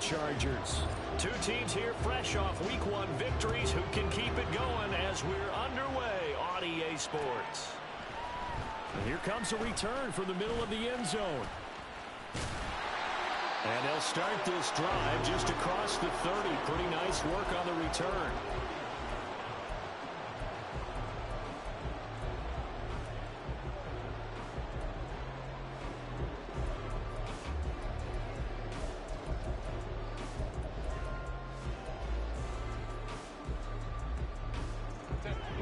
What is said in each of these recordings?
Chargers. Two teams here fresh off Week 1 victories who can keep it going as we're underway on EA Sports. And here comes a return from the middle of the end zone. And they'll start this drive just across the 30. Pretty nice work on the return.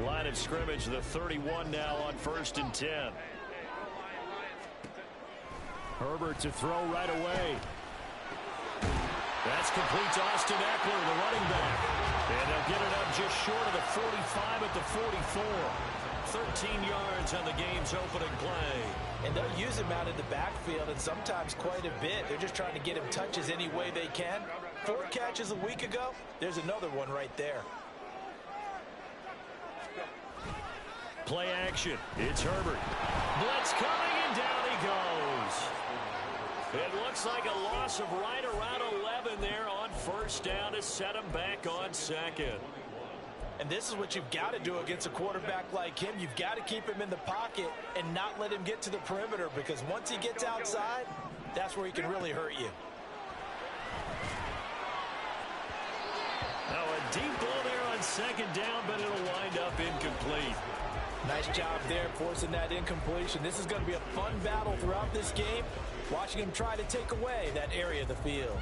Line of scrimmage, the 31 now on 1st and 10. Herbert to throw right away. That's complete to Austin Eckler, the running back. And they'll get it up just short of the 45 at the 44. 13 yards on the game's opening play. And they'll use him out in the backfield, and sometimes quite a bit. They're just trying to get him touches any way they can. 4 catches a week ago. There's another one right there. Play action. It's Herbert. Blitz coming, and down he goes. It looks like a loss of right around 11 there on 1st down to set him back on 2nd. And this is what you've got to do against a quarterback like him. You've got to keep him in the pocket and not let him get to the perimeter, because once he gets outside, that's where he can really hurt you. Now a deep ball there on 2nd down, but it'll wind up incomplete. Nice job there forcing that incompletion. This is going to be a fun battle throughout this game, watching him try to take away that area of the field.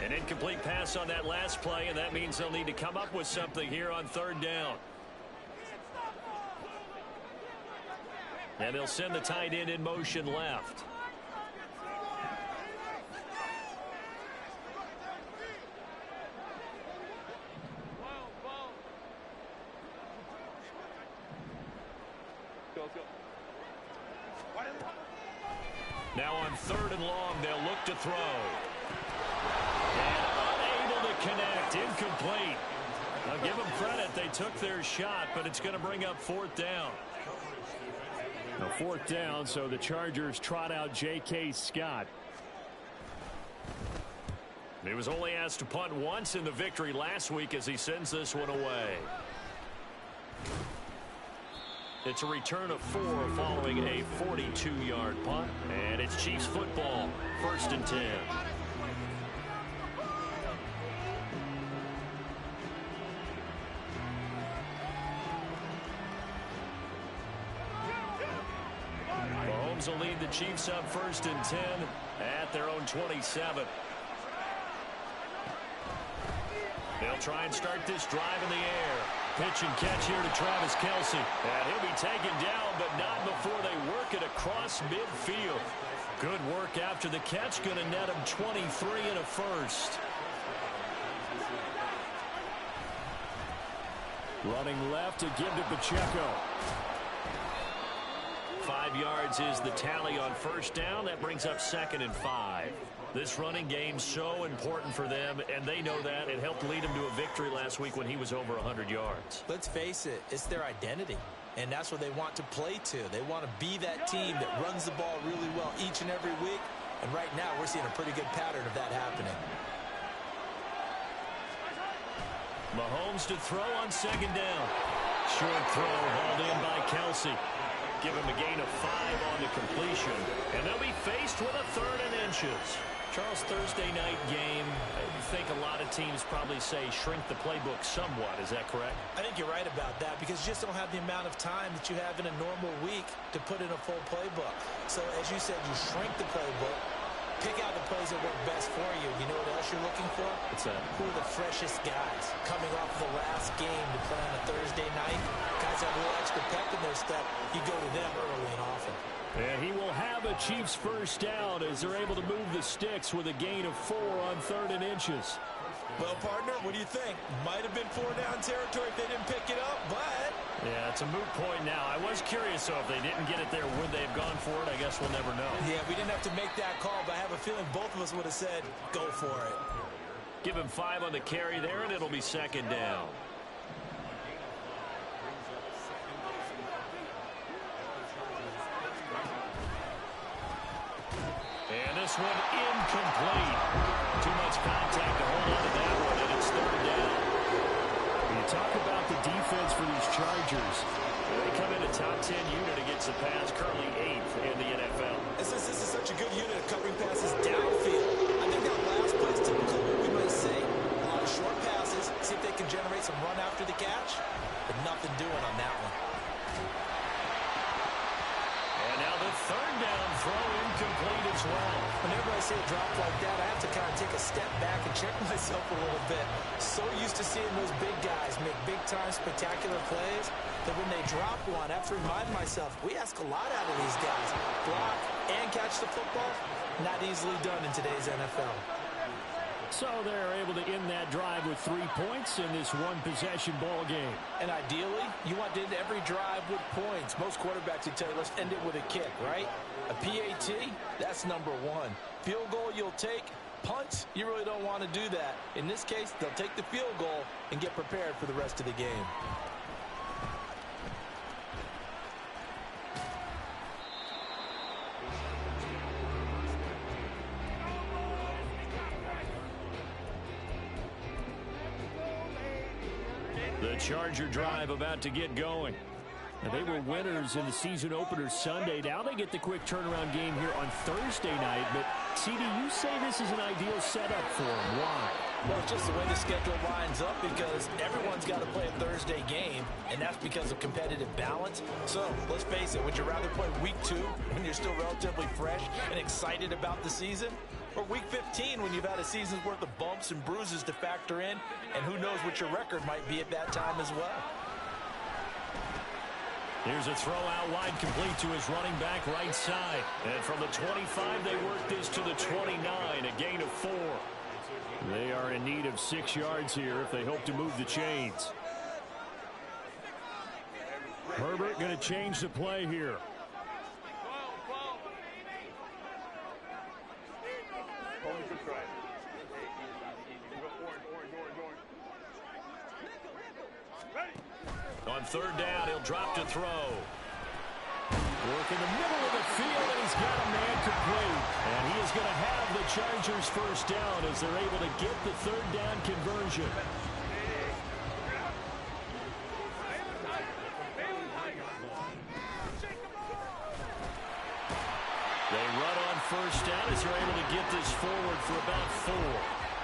An incomplete pass on that last play, and that means they'll need to come up with something here on 3rd down. And they'll send the tight end in motion left. Now on 3rd and long, they'll look to throw. And unable to connect. Incomplete. Now give them credit. They took their shot, but it's going to bring up 4th down. Now 4th down, so the Chargers trot out J.K. Scott. He was only asked to punt once in the victory last week as he sends this one away. It's a return of 4 following a 42-yard punt. And it's Chiefs football, 1st and 10. Mahomes will lead the Chiefs up 1st and 10 at their own 27. They'll try and start this drive in the air. Pitch and catch here to Travis Kelce. And he'll be taken down, but not before they work it across midfield. Good work after the catch. Going to net him 23 and a first. Running left to give to Pacheco. 5 yards is the tally on 1st down. That brings up 2nd and 5. This running game so important for them, and they know that. It helped lead him to a victory last week when he was over 100 yards. Let's face it, it's their identity, and that's what they want to play to. They want to be that team that runs the ball really well each and every week, and right now we're seeing a pretty good pattern of that happening. Mahomes to throw on 2nd down. Short throw hauled in by Kelce. Give him a gain of 5 on the completion, and they'll be faced with a 3rd and inches. Charles, Thursday night game, I think a lot of teams probably say shrink the playbook somewhat. Is that correct? I think you're right about that, because you just don't have the amount of time that you have in a normal week to put in a full playbook. So, as you said, you shrink the playbook, pick out the plays that work best for you. You know what else you're looking for? What's that? Who are the freshest guys coming off the last game to play on a Thursday night? Guys have a little extra pep in their step. You go to them early and often. And he will have a Chiefs first down as they're able to move the sticks with a gain of 4 on 3rd and inches. Well, partner, what do you think? Might have been 4-down territory if they didn't pick it up, but... Yeah, it's a moot point now. I was curious, so if they didn't get it there, would they have gone for it? I guess we'll never know. Yeah, we didn't have to make that call, but I have a feeling both of us would have said, go for it. Give him 5 on the carry there, and it'll be 2nd down. this one incomplete. Too much contact to hold on to that one, and it's third down. When you talk about the defense for these Chargers, they come in a top 10 unit against the pass, currently 8th in the NFL. And since this is such a good unit of covering passes downfield, I think that last play is typical of what we might see. A lot of short passes, see if they can generate some run after the catch, but nothing doing on that one. And now the third down throw incomplete as well. Whenever I see a drop like that, I have to kind of take a step back and check myself a little bit. So used to seeing those big guys make big-time spectacular plays that when they drop one, I have to remind myself, we ask a lot out of these guys. Block and catch the football, not easily done in today's NFL. So they're able to end that drive with 3 points in this one-possession ball game. And ideally, you want to end every drive with points. Most quarterbacks would tell you, let's end it with a kick, right? A PAT, that's number one. Field goal you'll take. Punts, you really don't want to do that. In this case, they'll take the field goal and get prepared for the rest of the game. The Charger drive about to get going. Now, they were winners in the season opener Sunday. Now they get the quick turnaround game here on Thursday night. But, CD, you say this is an ideal setup for them. Why? Well, it's just the way the schedule lines up because everyone's got to play a Thursday game, and that's because of competitive balance. So, let's face it, would you rather play week 2 when you're still relatively fresh and excited about the season? Or week 15 when you've had a season's worth of bumps and bruises to factor in, and who knows what your record might be at that time as well. Here's a throw out wide, complete to his running back right side. And from the 25, they work this to the 29, a gain of 4. They are in need of 6 yards here if they hope to move the chains. Herbert going to change the play here. On third down, he'll drop to throw. Work in the middle of the field, and he's got a man complete. And he is going to have the Chargers first down as they're able to get the third down conversion. They run on first down as they're able to get this forward for about 4.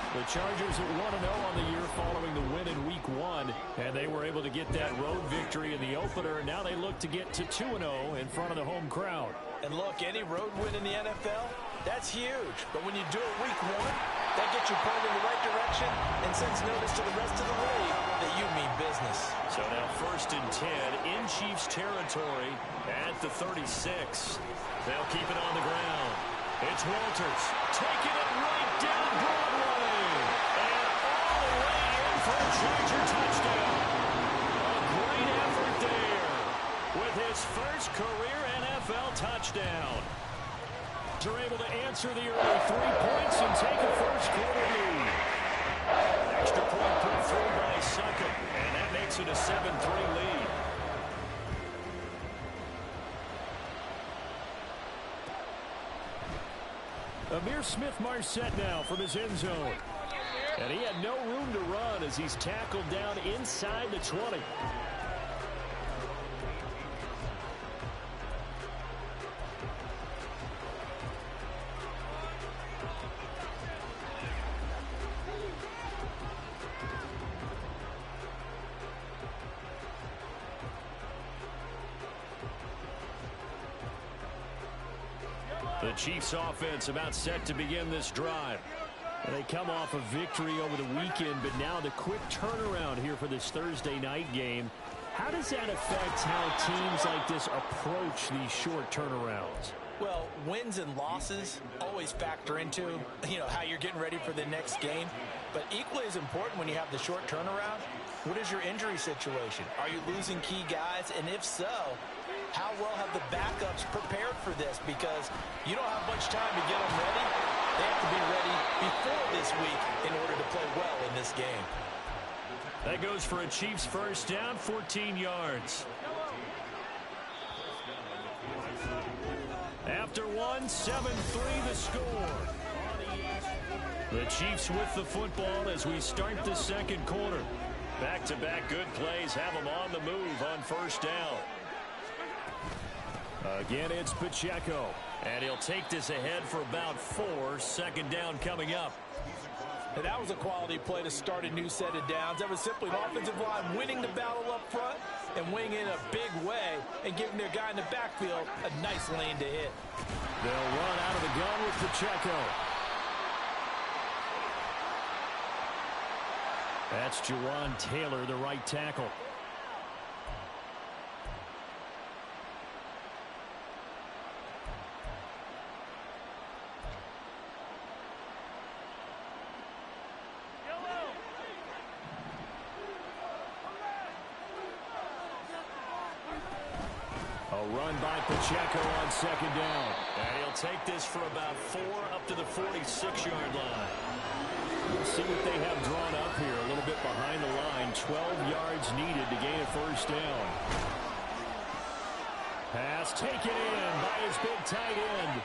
The Chargers at 1-0 on the year following the win in week 1, and they were able to get that road victory in the opener, and now they look to get to 2-0 in front of the home crowd. And look, any road win in the NFL, that's huge. But when you do it week 1, that gets you pointed in the right direction and sends notice to the rest of the league that you mean business. So now 1st and 10 in Chiefs territory at the 36. They'll keep it on the ground. It's Walters taking it right down Broadway. And all the way in for a Charger touchdown. A great effort there with his first career NFL touchdown. They're able to answer the early 3 points and take a first quarter lead. Extra point put through by Suckup, and that makes it a 7-3 lead. Amir Smith-Marset now from his end zone. And he had no room to run as he's tackled down inside the 20. The Chiefs offense about set to begin this drive. And they come off a victory over the weekend, but now the quick turnaround here for this Thursday night game. How does that affect how teams like this approach these short turnarounds? Well, wins and losses always factor into, how you're getting ready for the next game. But equally as important when you have the short turnaround, what is your injury situation? Are you losing key guys? And if so, how well have the backups prepared for this? Because you don't have much time to get them ready. They have to be ready before this week in order to play well in this game. That goes for a Chiefs first down, 14 yards. After after one. 7-3 the score. The Chiefs with the football as we start the second quarter. Back-to-back good plays have them on the move on first down. Again, it's Pacheco. And he'll take this ahead for about 4. Second down coming up. And that was a quality play to start a new set of downs. That was simply an offensive line winning the battle up front and winning in a big way and giving their guy in the backfield a nice lane to hit. They'll run out of the gun with Pacheco. That's Jawan Taylor, the right tackle. A run by Pacheco on second down. And he'll take this for about 4 up to the 46-yard line. We'll see what they have drawn up here. A little bit behind the line. 12 yards needed to gain a first down. Pass taken in by his big tight end.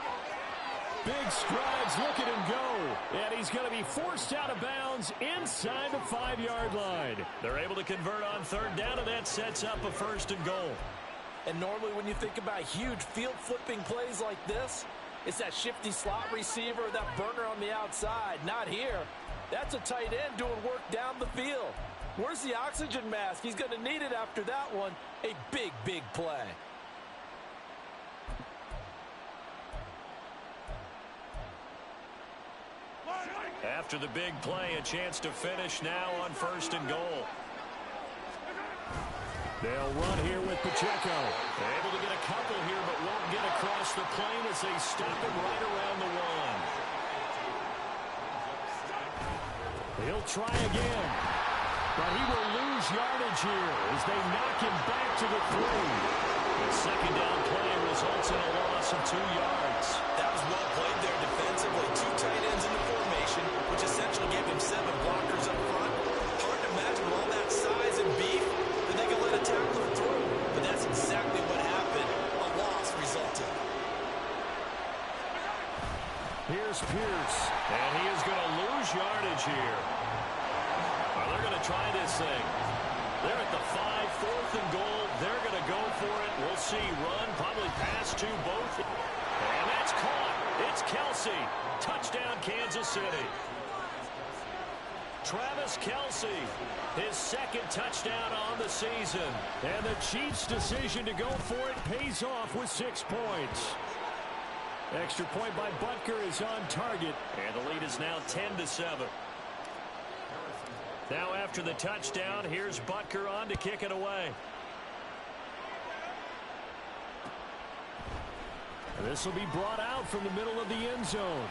Big strides. Look at him go. And he's going to be forced out of bounds inside the 5-yard line. They're able to convert on third down, and that sets up a first and goal. And normally when you think about huge field-flipping plays like this, it's that shifty slot receiver, that burner on the outside. Not here. That's a tight end doing work down the field. Where's the oxygen mask? He's going to need it after that one. A big, big play. After the big play, a chance to finish now on first and goal. They'll run here with Pacheco. They're able to get a couple here, but won't get across the plane as they stop him right around the 1. He'll try again. But he will lose yardage here as they knock him back to the 3. The second down play results in a loss of 2 yards. That was well played there defensively. 2 tight ends in the formation, which essentially gave him 7 blockers up front. Hard to imagine with all that size and beef that they can let a tackler through. But that's exactly what happened. A loss resulted. Here's Pierce, and he is going to lose yardage here. Well, they're going to try this thing. They're at the 5, 4th and goal. They're going to go for it. We'll see. Run, probably pass to both. And that's caught. It's Kelsey. Touchdown, Kansas City. Travis Kelsey, his second touchdown on the season. And the Chiefs' decision to go for it pays off with 6 points. Extra point by Butker is on target. And the lead is now 10-7. Now after the touchdown, here's Butker on to kick it away. This will be brought out from the middle of the end zone.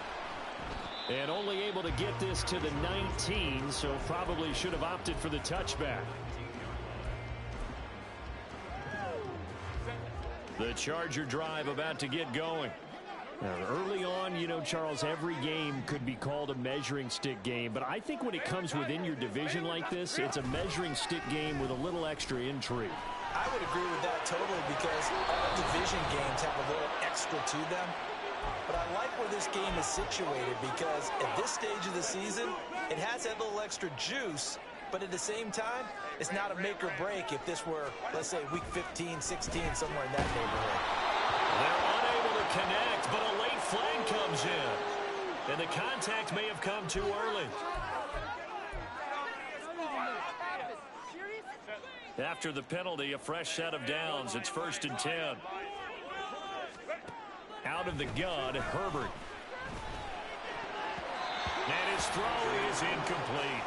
And only able to get this to the 19, so probably should have opted for the touchback. The Charger drive about to get going. Now, early on, you know, Charles, every game could be called a measuring stick game. But I think when it comes within your division like this, it's a measuring stick game with a little extra intrigue. I would agree with that totally because all division games have a little extra to them. But I like where this game is situated because at this stage of the season, it has that little extra juice. But at the same time, it's not a make or break if this were, let's say, week 15, 16, somewhere in that neighborhood. They're unable to connect, but a late flag comes in. And the contact may have come too early. After the penalty, a fresh set of downs. It's 1st and 10. Out of the gun, Herbert. And his throw is incomplete.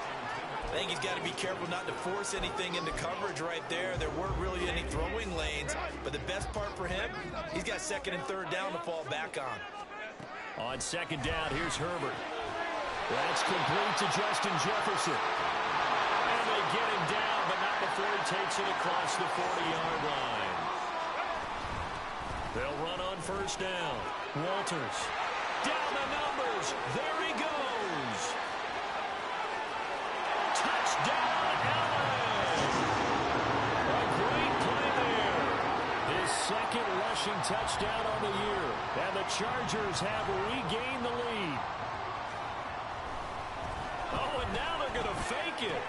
I think he's got to be careful not to force anything into coverage right there. There weren't really any throwing lanes, but the best part for him, he's got 2nd and 3rd down to fall back on. On 2nd down, here's Herbert. That's complete to Justin Jefferson. And they get him down, but not before he takes it across the 40-yard line. They'll run on 1st down. Walters. Down the numbers. There he goes. Touchdown, Allen! A great play there. his second rushing touchdown on the year. And the Chargers have regained the lead. Oh, and now they're going to fake it.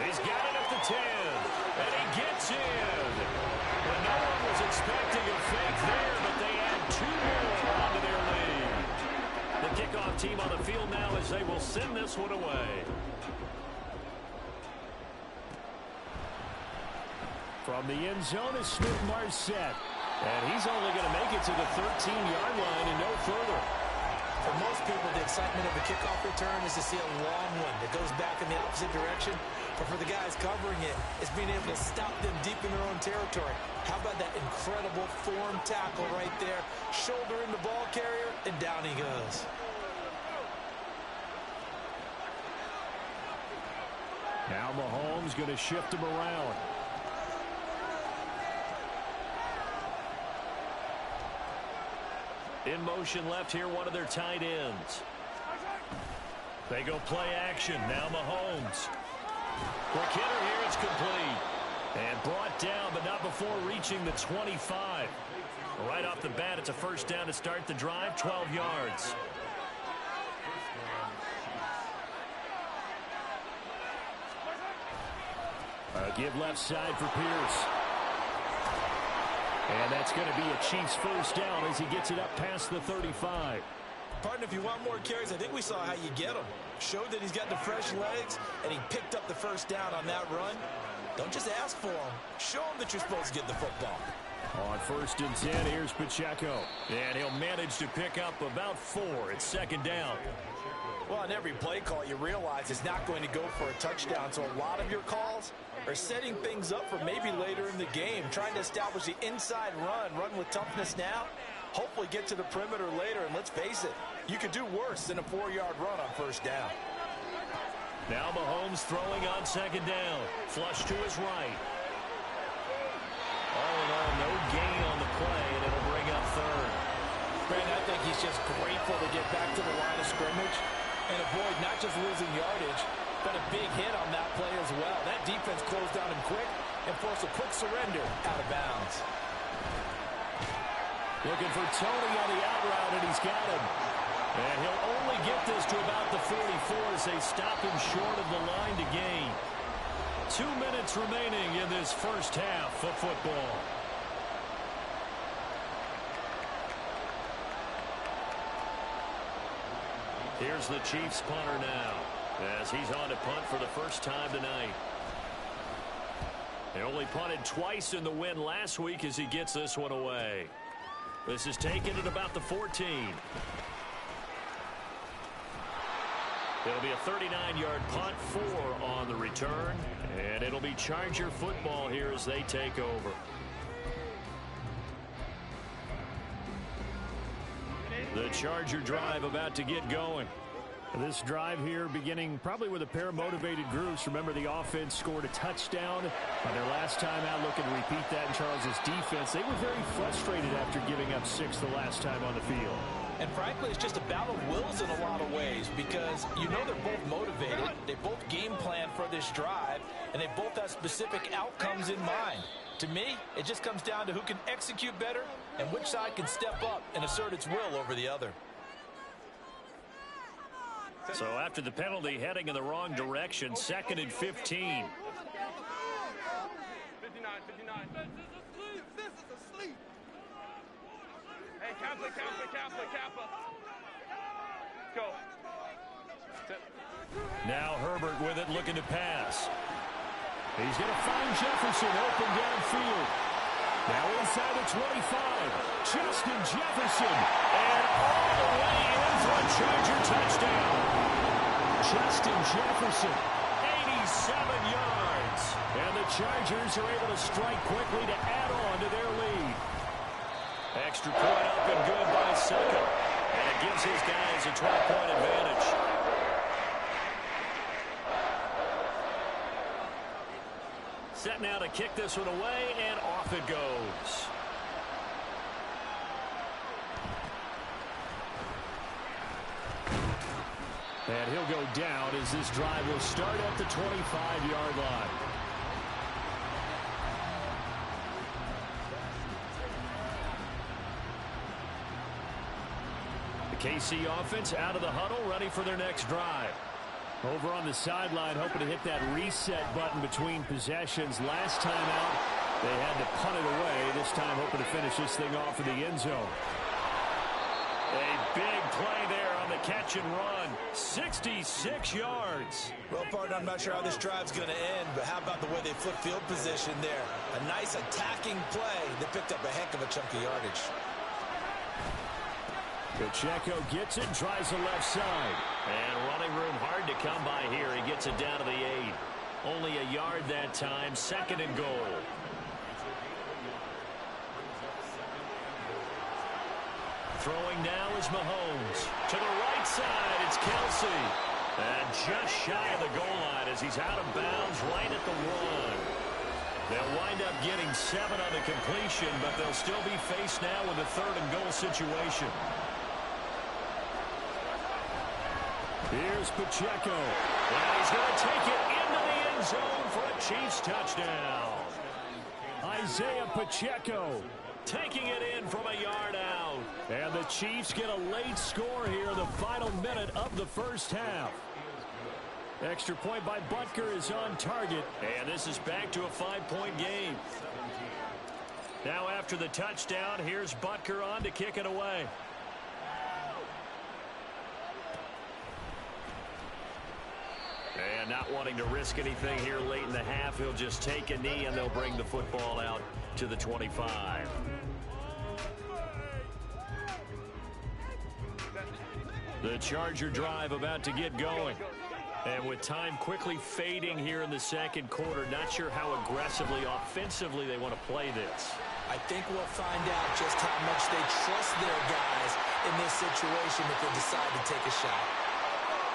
He's got it at the 10. And he gets in. And no one was expecting a fake there, but they add 2 more onto their lead. The kickoff team on the field now as they will send this one away. From the end zone is Smith-Marset. And he's only going to make it to the 13-yard line and no further. For most people, the excitement of the kickoff return is to see a long one that goes back in the opposite direction. But for the guys covering it, it's being able to stop them deep in their own territory. How about that incredible form tackle right there? Shoulder in the ball carrier, and down he goes. Now Mahomes going to shift him around. In motion left here, one of their tight ends. They go play action. Now Mahomes. Quick hitter here. It's complete. And brought down, but not before reaching the 25. Right off the bat, it's a first down to start the drive, 12 yards. Give left side for Pierce. And that's going to be a Chiefs first down as he gets it up past the 35. Partner, if you want more carries, I think we saw how you get them. Showed that he's got the fresh legs, and he picked up the first down on that run. Don't just ask for him. Show him that you're supposed to get the football. On 1st and 10, here's Pacheco. And he'll manage to pick up about 4. It's second down. Well, on every play call, you realize it's not going to go for a touchdown. So a lot of your calls are setting things up for maybe later in the game, trying to establish the inside run with toughness now, hopefully get to the perimeter later. And let's face it, you could do worse than a 4-yard run on first down. Now Mahomes throwing on second down. Flush to his right. All in all, no gain on the play, and it'll bring up third. Brandon, I think he's just grateful to get back to the line of scrimmage and avoid not just losing yardage, but a big hit on that play as well. That defense closed down him quick and forced a quick surrender out of bounds. Looking for Tony on the out route, and he's got him. And he'll only get this to about the 44 as they stop him short of the line to gain. 2 minutes remaining in this first half of football. Here's the Chiefs punter now as he's on to punt for the first time tonight. They only punted twice in the win last week as he gets this one away. This is taken at about the 14. It'll be a 39-yard punt, 4 on the return, and it'll be Charger football here as they take over. The Charger drive about to get going. This drive here beginning probably with a pair of motivated groups. Remember, the offense scored a touchdown on their last time out. Looking to repeat that in Charles' defense. They were very frustrated after giving up 6 the last time on the field. And frankly, it's just a battle of wills in a lot of ways because you know they're both motivated. They both game plan for this drive, and they both have specific outcomes in mind. To me, it just comes down to who can execute better and which side can step up and assert its will over the other. So after the penalty, heading in the wrong direction, 2nd and 15. 59. This is a sleep. Hey, Kappa. Go. Now Herbert with it, looking to pass. He's going to find Jefferson open downfield. Now inside the 25. Justin Jefferson. And all the way in for a Charger touchdown. Justin Jefferson, 87 yards. And the Chargers are able to strike quickly to add on to their lead. Extra point up and good by Second. And it gives his guys a 12-point advantage. Set now to kick this one away, and off it goes. And he'll go down as this drive will start at the 25-yard line. KC offense out of the huddle, ready for their next drive. Over on the sideline, hoping to hit that reset button between possessions. Last time out, they had to punt it away. This time, hoping to finish this thing off in the end zone. A big play there on the catch and run. 66 yards. Well, partner, I'm not sure how this drive's going to end, but how about the way they flip field position there? A nice attacking play that picked up a heck of a chunk of yardage. Pacheco gets it and tries the left side. And running room hard to come by here. He gets it down to the 8. Only a yard that time. 2nd and goal. Throwing now is Mahomes. To the right side, it's Kelsey. And just shy of the goal line as he's out of bounds right at the 1. They'll wind up getting 7 on the completion, but they'll still be faced now with a 3rd and goal situation. Here's Pacheco. And he's going to take it into the end zone for a Chiefs touchdown. Isaiah Pacheco taking it in from a yard out. And the Chiefs get a late score here in the final minute of the first half. Extra point by Butker is on target. And this is back to a 5-point game. Now after the touchdown, here's Butker on to kick it away. And not wanting to risk anything here late in the half, he'll just take a knee and they'll bring the football out to the 25. The Charger drive about to get going. And with time quickly fading here in the second quarter, not sure how aggressively, offensively they want to play this. I think we'll find out just how much they trust their guys in this situation if they decide to take a shot.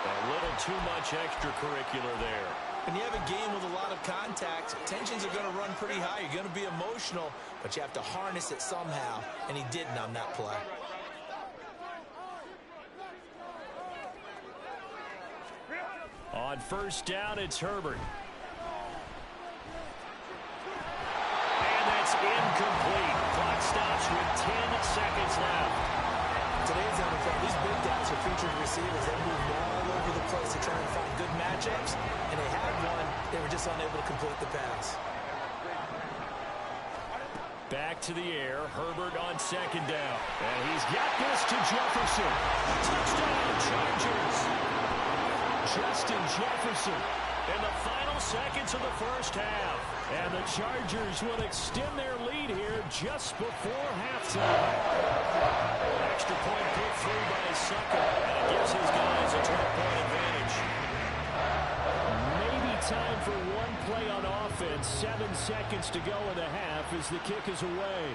A little too much extracurricular there. When you have a game with a lot of contact, tensions are going to run pretty high. You're going to be emotional, but you have to harness it somehow, and he didn't on that play. On first down, it's Herbert. And that's incomplete. Clock stops with 10 seconds left. Today's NFL, these big guys are featured receivers. They move all over the place to try and find good matchups, and they had one. They were just unable to complete the pass. Back to the air. Herbert on second down. And he's got this to Jefferson. Touchdown, Chargers. Justin Jefferson in the final seconds of the first half. And the Chargers will extend their lead here just before halftime. Extra point put through by Sucker, and it gives his guys a 12-point advantage. Maybe time for one play on offense. 7 seconds to go in the half as the kick is away.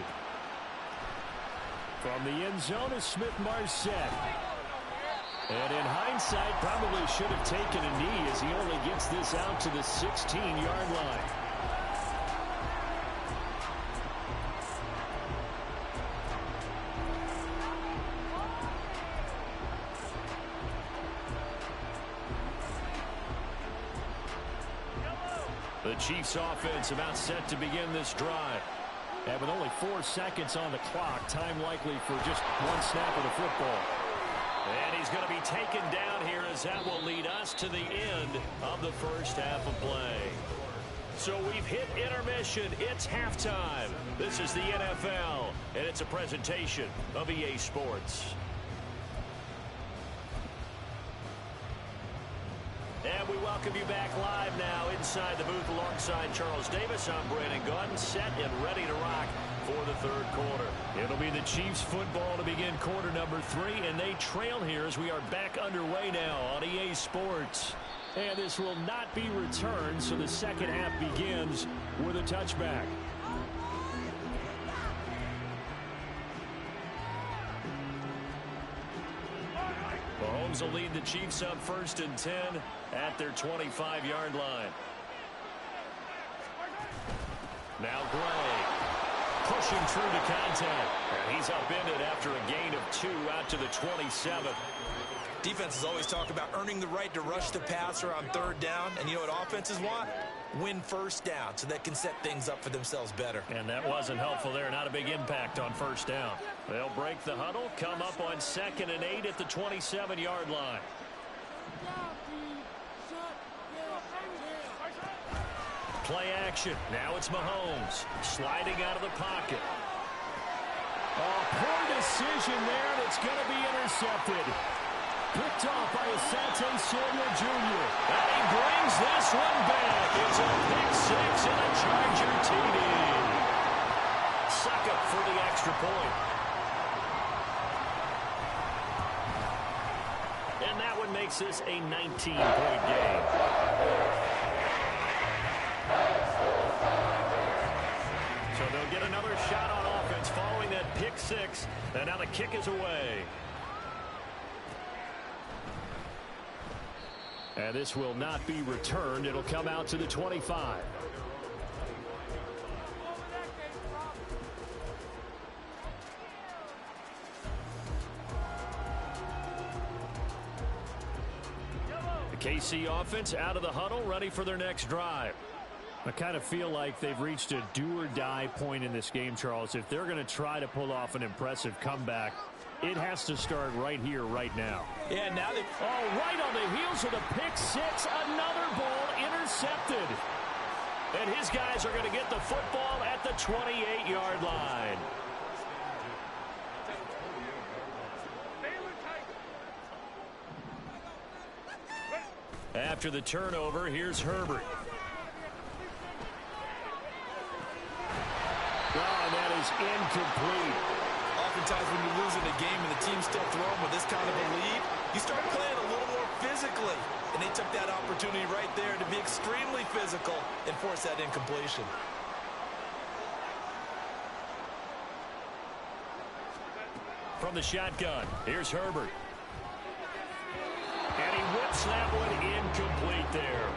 From the end zone is Smith-Marset. And in hindsight, probably should have taken a knee as he only gets this out to the 16-yard line. The Chiefs offense about set to begin this drive. And with only 4 seconds on the clock, time likely for just one snap of the football. And he's going to be taken down here as that will lead us to the end of the first half of play. So we've hit intermission. It's halftime. This is the NFL, and it's a presentation of EA Sports. And we welcome you back live now inside the booth alongside Charles Davis. I'm Brandon Gordon, set and ready to rock for the third quarter. It'll be the Chiefs football to begin quarter number 3, and they trail here as we are back underway now on EA Sports. And this will not be returned, so the second half begins with a touchback. Mahomes will lead the Chiefs up 1st and 10 at their 25-yard line. Now Gray pushing through the contact. And he's upended after a gain of 2 out to the 27. Defenses always talk about earning the right to rush the passer on 3rd down. And you know what offenses want? win first down so they can set things up for themselves better. And that wasn't helpful there. Not a big impact on first down. They'll break the huddle, come up on 2nd and 8 at the 27-yard line. Play action. Now it's Mahomes sliding out of the pocket. Oh, poor decision there, and it's going to be intercepted. Picked off by Asante Samuel Jr. And he brings this one back. It's a pick 6 and a Charger TD. Suck up for the extra point. And that one makes this a 19-point game. So they'll get another shot on offense following that pick 6. And now the kick is away. And this will not be returned. It'll come out to the 25. The KC offense out of the huddle, ready for their next drive. I kind of feel like they've reached a do-or-die point in this game, Charles. If they're going to try to pull off an impressive comeback, it has to start right here, right now. Yeah, now they... Oh, right on the heels of the pick 6. Another ball intercepted. And his guys are going to get the football at the 28-yard line. After the turnover, here's Herbert. Oh, that is incomplete. Oftentimes when you lose in a game and the team's still throwing with this kind of a lead, you start playing a little more physically. And they took that opportunity right there to be extremely physical and force that incompletion. From the shotgun, here's Herbert. And he whips that one incomplete there.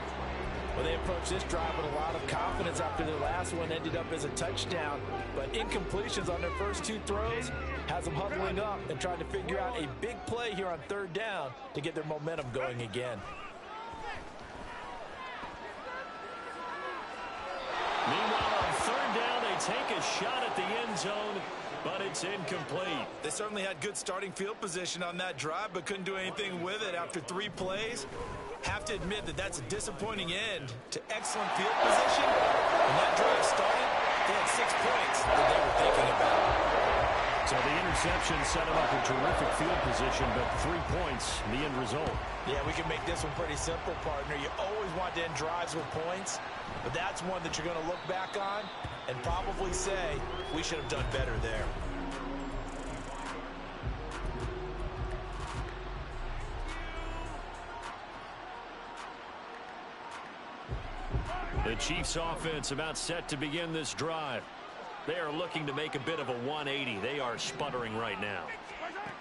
Well, they approached this drive with a lot of confidence after their last one ended up as a touchdown. But incompletions on their first 2 throws has them huddling up and trying to figure out a big play here on 3rd down to get their momentum going again. Meanwhile, on 3rd down, they take a shot at the end zone, but it's incomplete. They certainly had good starting field position on that drive, but couldn't do anything with it after 3 plays. Have to admit that that's a disappointing end to excellent field position. When that drive started, they had 6 points that they were thinking about. So the interception set them up in terrific field position, but 3 points, the end result. Yeah, we can make this one pretty simple, partner. You always want to end drives with points, but that's one that you're going to look back on and probably say, we should have done better there. The Chiefs offense about set to begin this drive. They are looking to make a bit of a 180. They are sputtering right now.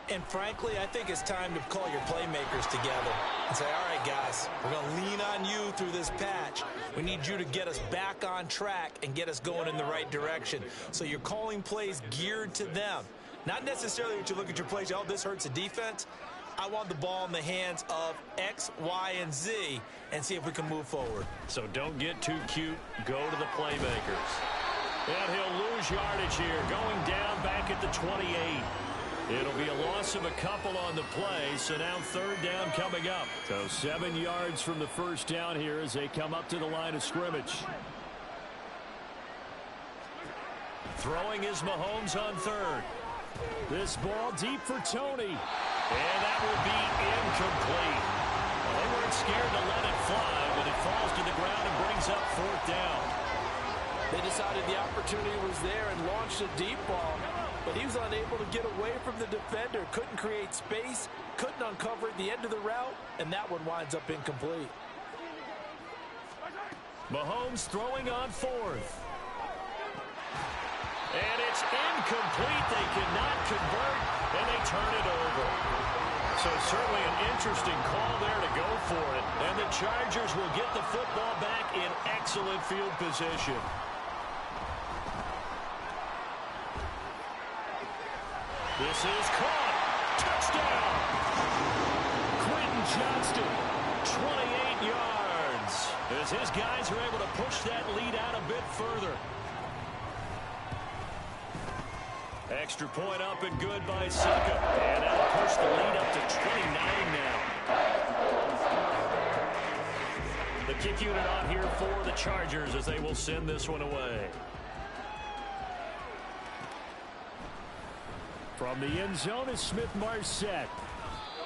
And frankly, I think it's time to call your playmakers together and say, all right, guys, we're going to lean on you through this patch. We need you to get us back on track and get us going in the right direction. So you're calling plays geared to them. Not necessarily that you look at your plays, oh, this hurts the defense. I want the ball in the hands of X, Y, and Z and see if we can move forward. So don't get too cute. Go to the playmakers. And he'll lose yardage here, going down back at the 28. It'll be a loss of a couple on the play, so now 3rd down coming up. So 7 yards from the first down here as they come up to the line of scrimmage. Throwing is Mahomes on 3rd. This ball deep for Tony. And that will be incomplete. Well, they weren't scared to let it fly, but it falls to the ground and brings up 4th down. They decided the opportunity was there and launched a deep ball, but he was unable to get away from the defender, couldn't create space, couldn't uncover the end of the route, and that one winds up incomplete. Mahomes throwing on 4th. And it's incomplete. They cannot convert, and they turn it over. So certainly an interesting call there to go for it. And the Chargers will get the football back in excellent field position. This is caught. Touchdown. Quentin Johnston, 28 yards. As his guys are able to push that lead out a bit further. Extra point up and good by Succa. And that'll push the lead up to 29 now. The kick unit on here for the Chargers as they will send this one away. From the end zone is Smith-Marset.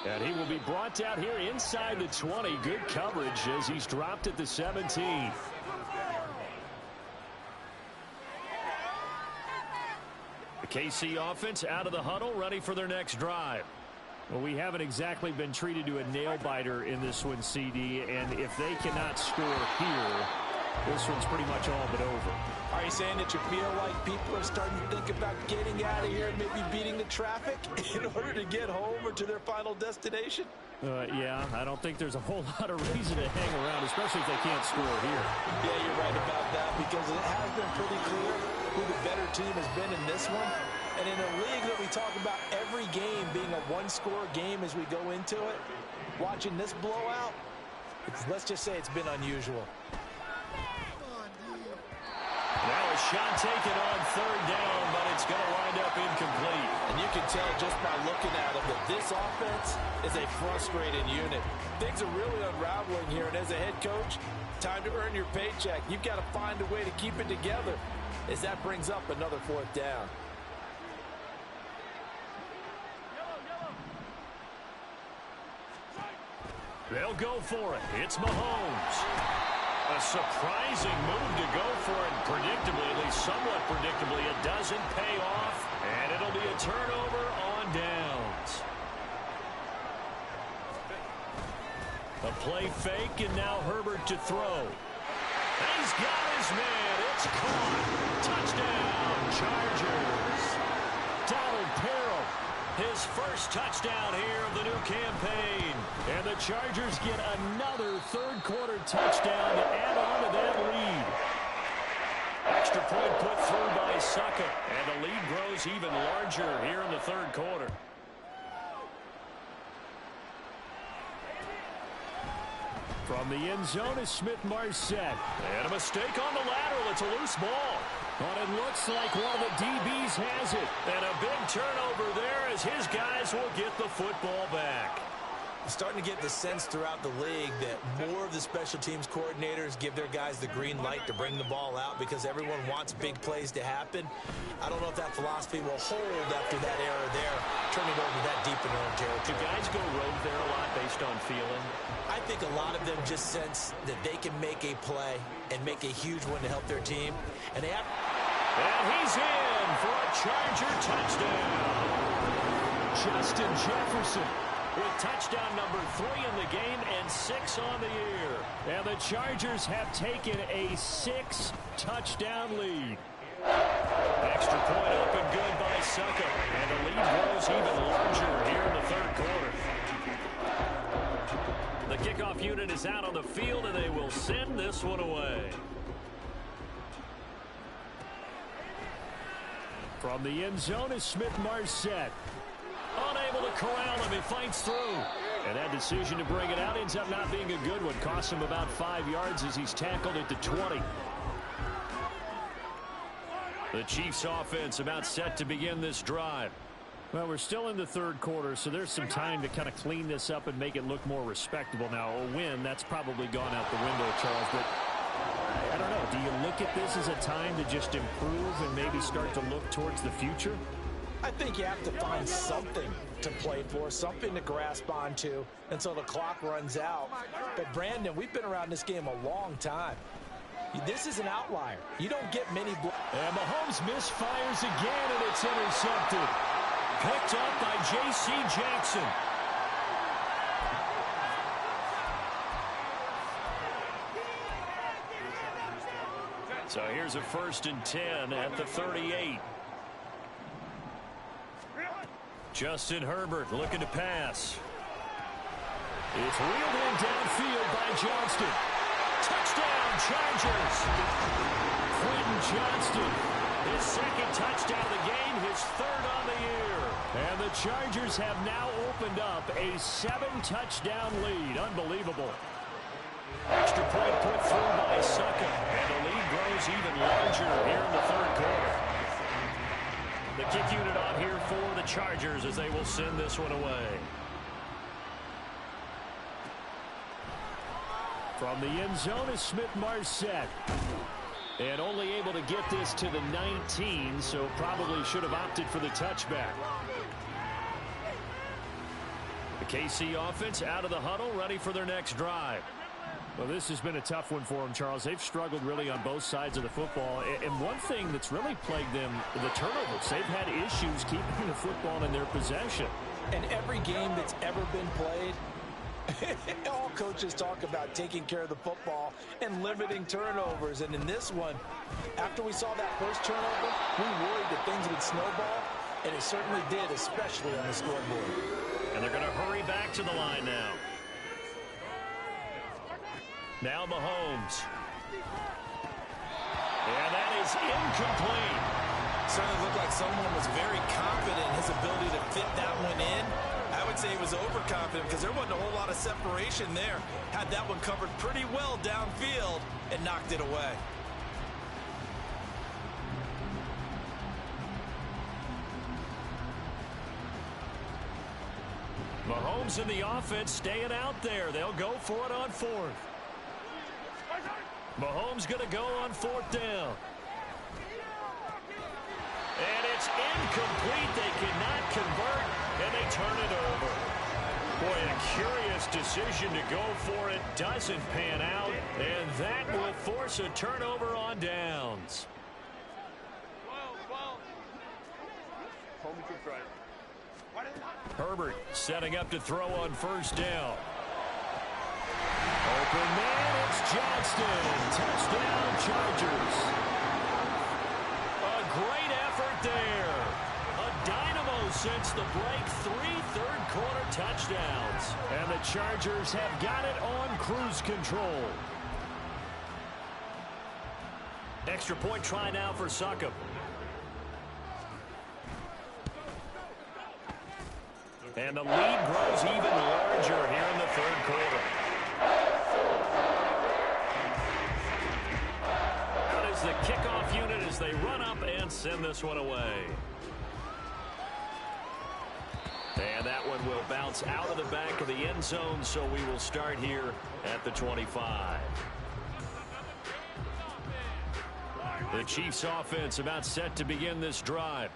And he will be brought out here inside the 20. Good coverage as he's dropped at the 17. The KC offense out of the huddle, ready for their next drive. Well, we haven't exactly been treated to a nail-biter in this one, CD, and if they cannot score here, this one's pretty much all but over. Are you saying that you feel like people are starting to think about getting out of here and maybe beating the traffic in order to get home or to their final destination? Yeah, I don't think there's a whole lot of reason to hang around, especially if they can't score here. Yeah, you're right about that because it has been pretty clear who the better team has been in this one. And in a league that we talk about every game being a one-score game as we go into it, watching this blowout, let's just say it's been unusual. Now a shot taken on third down, but it's going to wind up incomplete. And you can tell just by looking at them that this offense is a frustrated unit. Things are really unraveling here, and as a head coach, time to earn your paycheck. You've got to find a way to keep it together as that brings up another fourth down. They'll go for it. It's Mahomes. A surprising move to go for it. Predictably, at least somewhat predictably, it doesn't pay off. And it'll be a turnover on downs. A play fake, and now Herbert to throw. He's got his man. It's caught. Touchdown, Chargers. Donald Parham, his first touchdown here of the new campaign. And the Chargers get another third-quarter touchdown to add on to that lead. Extra point put through by Succa. And the lead grows even larger here in the third quarter. From the end zone is Smith-Marset. And a mistake on the lateral. It's a loose ball. But it looks like one of the DBs has it. And a big turnover there as his guys will get the football back. Starting to get the sense throughout the league that more of the special teams coordinators give their guys the green light to bring the ball out because everyone wants big plays to happen. I don't know if that philosophy will hold after that error there, turning it over that deep in their own territory. Do guys go rogue there a lot based on feeling? I think a lot of them just sense that they can make a play and make a huge one to help their team. And they have... And he's in for a Charger touchdown. Justin Jefferson with touchdown number 3 in the game and 6 on the year. And the Chargers have taken a 6-touchdown lead. Extra point up and good by Succa. And the lead grows even larger here in the third quarter. The kickoff unit is out on the field, and they will send this one away. From the end zone is Smith-Marset. Unable to corral him. He fights through. And that decision to bring it out ends up not being a good one. Costs him about 5 yards as he's tackled at the 20. The Chiefs offense about set to begin this drive. Well, we're still in the third quarter, so there's some time to kind of clean this up and make it look more respectable. Now, a win, that's probably gone out the window, Charles, but I don't know. Do you look at this as a time to just improve and maybe start to look towards the future? I think you have to find something to play for, something to grasp onto until the clock runs out. But, Brandon, we've been around this game a long time. This is an outlier. You don't get many... And Mahomes misfires again, and it's intercepted. Picked up by J.C. Jackson. So here's a 1st and 10 at the 38. Justin Herbert looking to pass. It's reeled in downfield by Johnston. Touchdown, Chargers. Quentin Johnston. His 2nd touchdown of the game, his 3rd on the year. And the Chargers have now opened up a 7-touchdown lead. Unbelievable. Extra point put through by Suckup, and the lead grows even larger here in the third quarter. The kick unit on here for the Chargers as they will send this one away. From the end zone is Smith-Marset. And only able to get this to the 19, so probably should have opted for the touchback. The KC offense out of the huddle, ready for their next drive. Well, this has been a tough one for them, Charles. They've struggled really on both sides of the football. And one thing that's really plagued them, the turnovers. They've had issues keeping the football in their possession. And every game that's ever been played, all coaches talk about taking care of the football and limiting turnovers. And in this one, after we saw that first turnover, we worried that things would snowball, and it certainly did, especially on the scoreboard. And they're going to hurry back to the line now. Now Mahomes. And that is incomplete. Certainly looked like someone was very confident in his ability to fit that one in. I would say he was overconfident because there wasn't a whole lot of separation there. Had that one covered pretty well downfield and knocked it away. Mahomes and the offense staying out there. They'll go for it on fourth. Mahomes going to go on fourth down. And it's incomplete. They cannot convert, and they turn it over. Boy, a curious decision to go for it. Doesn't pan out, and that will force a turnover on downs. Herbert setting up to throw on first down. Open man, it's Johnston. Touchdown, Chargers. A great effort there. A dynamo since the break. 3 third-quarter touchdowns. And the Chargers have got it on cruise control. Extra point try now for Suckup. And the lead grows even larger here in the third quarter. That is the kickoff unit as they run up and send this one away. And that one will bounce out of the back of the end zone, so we will start here at the 25. The Chiefs offense about set to begin this drive.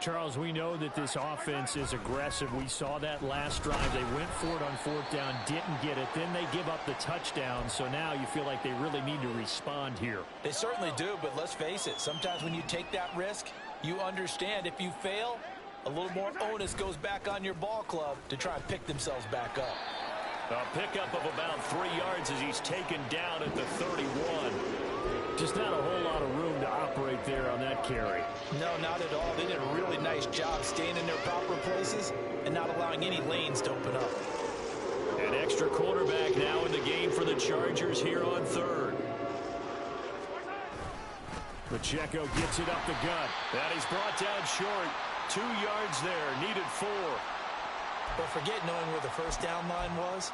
Charles, we know that this offense is aggressive. We saw that last drive. They went for it on fourth down, didn't get it. Then they give up the touchdown. So now you feel like they really need to respond here. They certainly do, but let's face it. Sometimes when you take that risk, you understand if you fail, a little more onus goes back on your ball club to try and pick themselves back up. A pickup of about 3 yards as he's taken down at the 31. Just not a whole lot of room to operate there on that carry. No, not at all. They did a really nice job staying in their proper places and not allowing any lanes to open up. An extra quarterback now in the game for the Chargers here on third. Pacheco gets it up the gut. That is brought down short. 2 yards there, needed 4. But forget knowing where the first down line was.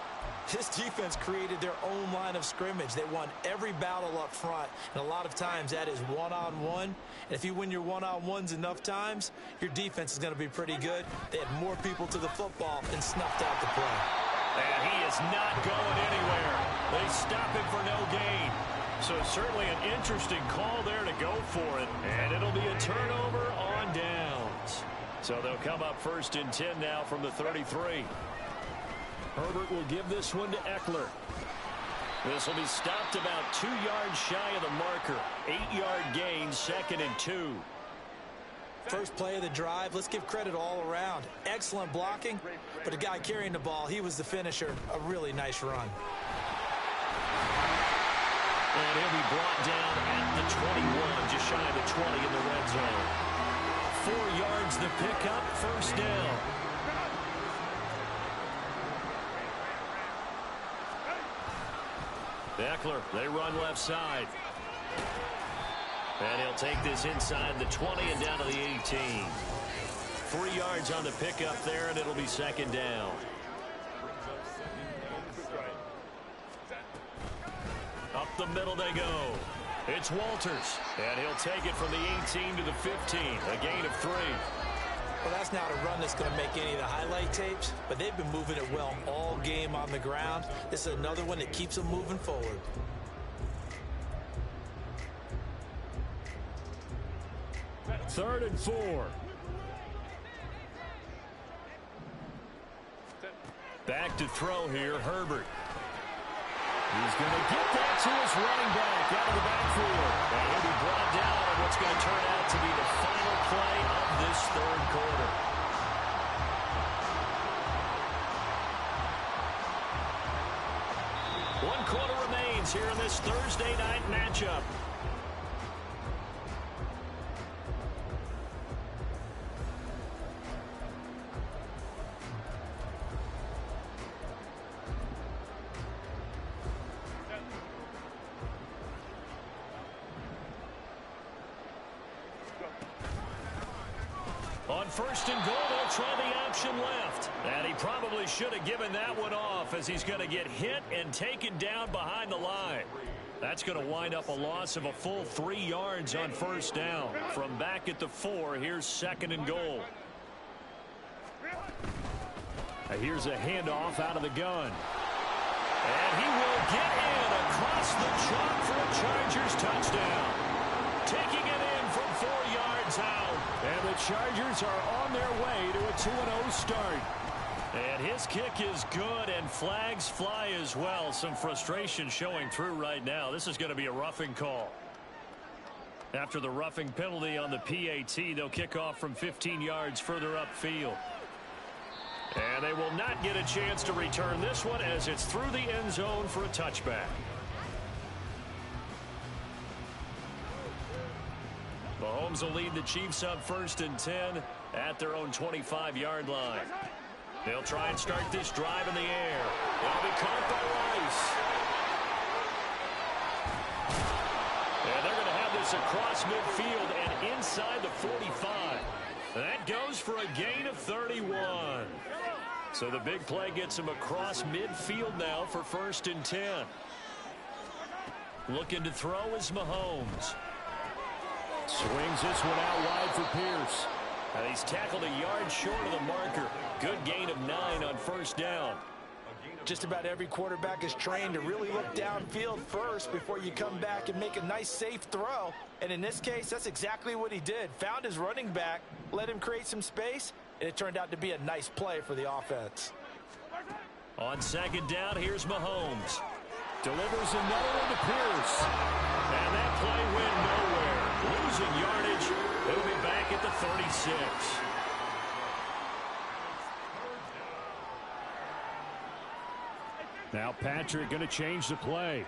This defense created their own line of scrimmage. They won every battle up front, and a lot of times that is one-on-one. And if you win your one-on-ones enough times, your defense is going to be pretty good. They had more people to the football and snuffed out the play. And he is not going anywhere. They stop him for no gain. So certainly an interesting call there to go for it. And it'll be a turnover on downs. So they'll come up 1st and 10 now from the 33. Herbert will give this one to Eckler. This will be stopped about 2 yards shy of the marker. 8-yard gain, 2nd and 2. First play of the drive, let's give credit all around. Excellent blocking, but the guy carrying the ball, he was the finisher. A really nice run. And he'll be brought down at the 21, just shy of the 20 in the red zone. 4 yards the pickup, 1st down. Eckler, they run left side. And he'll take this inside the 20 and down to the 18. 3 yards on the pickup there, and it'll be 2nd down. Up the middle they go. It's Walters, and he'll take it from the 18 to the 15, a gain of 3. Well, that's not a run that's going to make any of the highlight tapes, but they've been moving it well all game on the ground. This is another one that keeps them moving forward. Third and 4. Back to throw here, Herbert. He's going to get that to his running back out of the backfield. And he'll be brought down on what's going to turn out to be the final play of this third quarter. One quarter remains here in this Thursday night matchup. On first and goal, they'll try the option left. And he probably should have given that one off as he's going to get hit and taken down behind the line. That's going to wind up a loss of a full 3 yards on first down. From back at the 4, here's second and goal. Here's a handoff out of the gun. And he will get in across the chalk for a Chargers touchdown. Taking it in from 4 yards out. And the Chargers are on their way to a 2-0 start. And his kick is good, and flags fly as well. Some frustration showing through right now. This is going to be a roughing call. After the roughing penalty on the PAT, they'll kick off from 15 yards further upfield. And they will not get a chance to return this one as it's through the end zone for a touchback. Mahomes will lead the Chiefs up first and 10 at their own 25-yard line. They'll try and start this drive in the air. They'll be caught by Rice. And they're going to have this across midfield and inside the 45. That goes for a gain of 31. So the big play gets him across midfield now for first and 10. Looking to throw is Mahomes. Swings this one out wide for Pierce. And he's tackled a yard short of the marker. Good gain of 9 on first down. Just about every quarterback is trained to really look downfield first before you come back and make a nice, safe throw. And in this case, that's exactly what he did. Found his running back, let him create some space, and it turned out to be a nice play for the offense. On second down, here's Mahomes. Delivers another one to Pierce. And that play went nowhere. Losing yardage. He'll be back at the 36. Now Patrick going to change the play.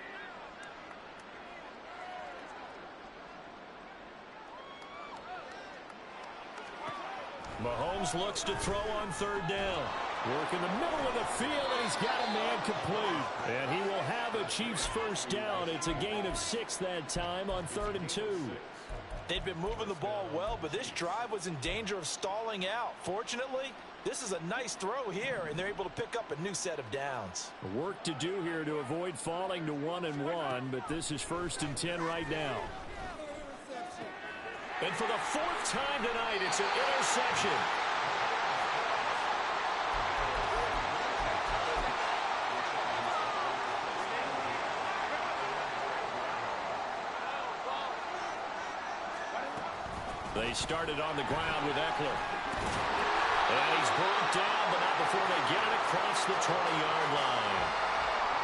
Mahomes looks to throw on third down. Work in the middle of the field, and he's got a man complete. And he will have a Chiefs first down. It's a gain of 6 that time on 3rd and 2. They'd been moving the ball well, but this drive was in danger of stalling out. Fortunately, this is a nice throw here, and they're able to pick up a new set of downs. Work to do here to avoid falling to 1-1, but this is 1st and 10 right now. And for the 4th time tonight, it's an interception. They started on the ground with Eckler. And he's brought down, but not before they get it across the 20-yard line.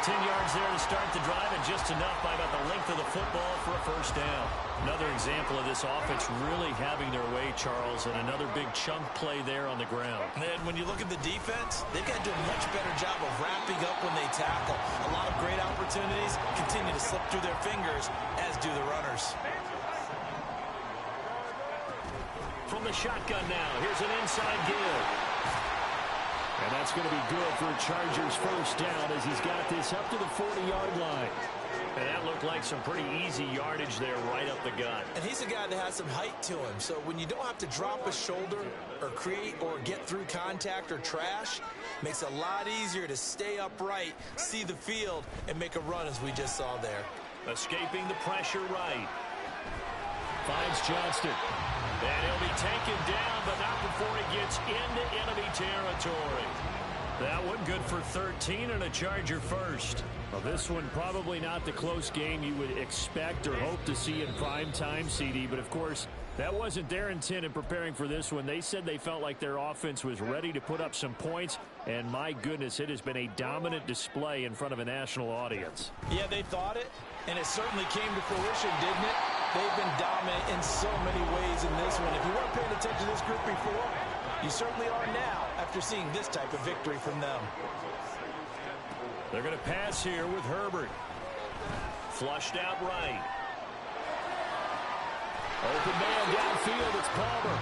10 yards there to start the drive, and just enough by about the length of the football for a first down. Another example of this offense really having their way, Charles, and another big chunk play there on the ground. And when you look at the defense, they've got to do a much better job of wrapping up when they tackle. A lot of great opportunities continue to slip through their fingers, as do the runners. From the shotgun now, here's an inside give. And that's going to be good for a Chargers first down as he's got this up to the 40-yard line. And that looked like some pretty easy yardage there right up the gut. And he's a guy that has some height to him. So when you don't have to drop a shoulder or create or get through contact or trash, makes it a lot easier to stay upright, see the field, and make a run as we just saw there. Escaping the pressure right. Finds Johnston. And he'll be taken down, but not before he gets into enemy territory. That one good for 13 and a Charger first. Well, this one probably not the close game you would expect or hope to see in prime time, CD. But, of course, that wasn't their intent in preparing for this one. They said they felt like their offense was ready to put up some points. And, my goodness, it has been a dominant display in front of a national audience. Yeah, they thought it, and it certainly came to fruition, didn't it? They've been dominant in so many ways in this one. If you weren't paying attention to this group before, you certainly are now after seeing this type of victory from them. They're going to pass here with Herbert. Flushed out right. Open man downfield, it's Palmer.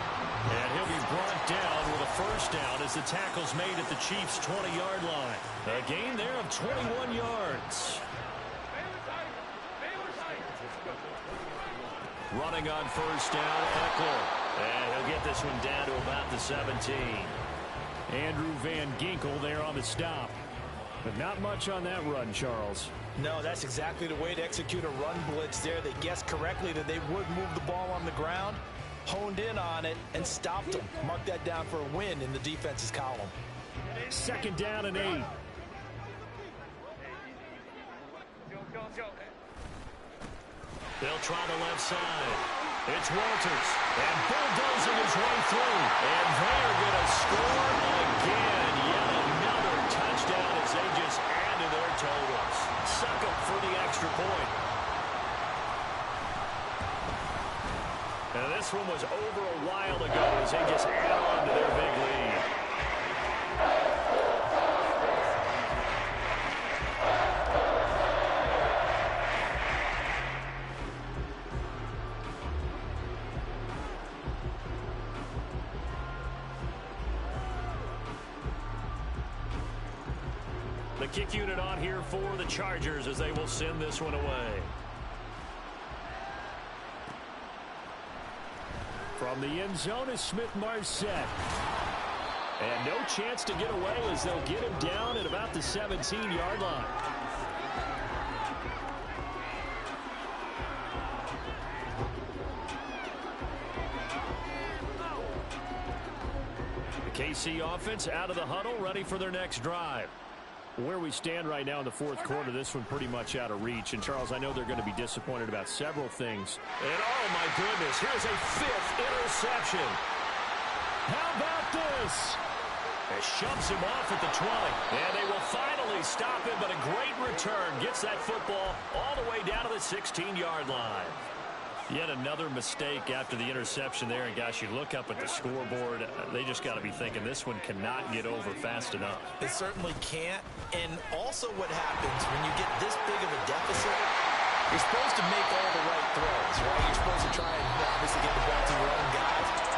And he'll be brought down with a first down as the tackle's made at the Chiefs' 20-yard line. A gain there of 21 yards. Running on first down, Eckler. And he'll get this one down to about the 17. Andrew Van Ginkel there on the stop. But not much on that run, Charles. No, that's exactly the way to execute a run blitz there. They guessed correctly that they would move the ball on the ground, honed in on it, and stopped them. Mark that down for a win in the defense's column. Second down and 8. They'll try the left side. It's Walters. And bulldozing his way through. And they're going to score again. Yet another touchdown as they just add to their totals. Suck up for the extra point. And this one was over a while ago as they just add on to their big lead. The kick unit on here for the Chargers as they will send this one away. From the end zone is Smith-Marset. And no chance to get away as they'll get him down at about the 17-yard line. The KC offense out of the huddle, ready for their next drive. Where we stand right now in the fourth quarter, this one pretty much out of reach. And, Charles, I know they're going to be disappointed about several things. And, oh, my goodness, here's a 5th interception. How about this? It shoves him off at the 20. And they will finally stop him, but a great return. Gets that football all the way down to the 16-yard line. Yet another mistake after the interception there. And, gosh, you look up at the scoreboard. They just got to be thinking this one cannot get over fast enough. It certainly can't. And also what happens when you get this big of a deficit, you're supposed to make all the right throws, right? You're supposed to try and obviously get the ball to your own guy.